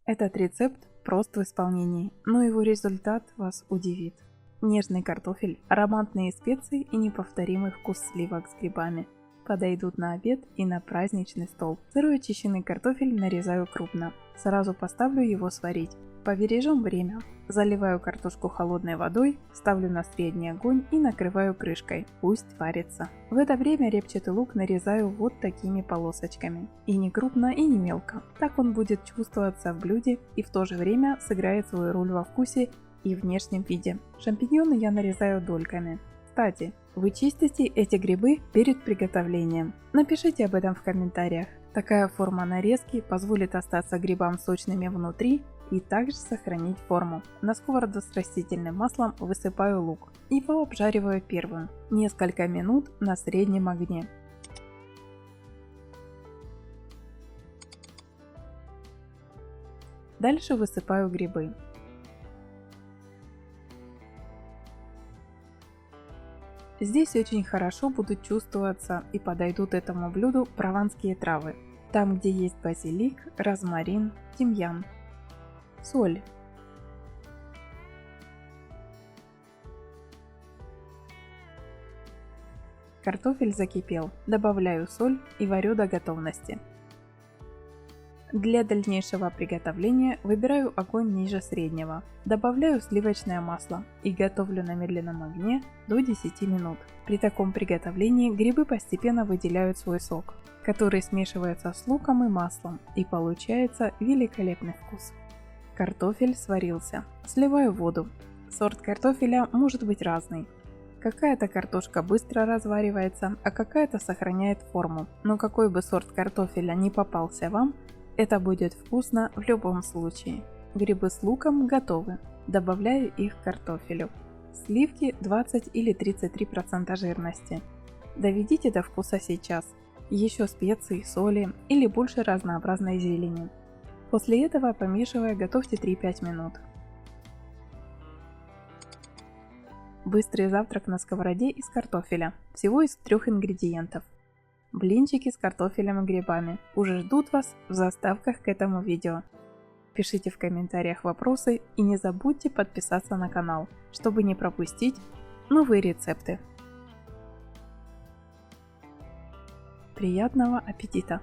Этот рецепт прост в исполнении, но его результат вас удивит. Нежный картофель, ароматные специи и неповторимый вкус сливок с грибами подойдут на обед и на праздничный стол. Сырой очищенный картофель нарезаю крупно. Сразу поставлю его сварить. Побережем время. Заливаю картошку холодной водой, ставлю на средний огонь и накрываю крышкой. Пусть варится. В это время репчатый лук нарезаю вот такими полосочками. И не крупно, и не мелко. Так он будет чувствоваться в блюде и в то же время сыграет свою роль во вкусе и внешнем виде. Шампиньоны я нарезаю дольками. Кстати, вы чистите эти грибы перед приготовлением. Напишите об этом в комментариях. Такая форма нарезки позволит остаться грибам сочными внутри и также сохранить форму. На сковороду с растительным маслом высыпаю лук. Его обжариваю первым, несколько минут на среднем огне. Дальше высыпаю грибы. Здесь очень хорошо будут чувствоваться и подойдут этому блюду прованские травы. Там, где есть базилик, розмарин, тимьян. Соль. Картофель закипел. Добавляю соль и варю до готовности. Для дальнейшего приготовления выбираю огонь ниже среднего. Добавляю сливочное масло и готовлю на медленном огне до 10 минут. При таком приготовлении грибы постепенно выделяют свой сок, который смешивается с луком и маслом, и получается великолепный вкус. Картофель сварился. Сливаю воду. Сорт картофеля может быть разный. Какая-то картошка быстро разваривается, а какая-то сохраняет форму. Но какой бы сорт картофеля ни попался вам, это будет вкусно в любом случае. Грибы с луком готовы. Добавляю их к картофелю. Сливки 20 или 33% жирности. Доведите до вкуса сейчас. Еще специи, соли или больше разнообразной зелени. После этого, помешивая, готовьте 3-5 минут. Быстрый завтрак на сковороде из картофеля. Всего из 3 ингредиентов. Блинчики с картофелем и грибами уже ждут вас в заставках к этому видео. Пишите в комментариях вопросы и не забудьте подписаться на канал, чтобы не пропустить новые рецепты. Приятного аппетита!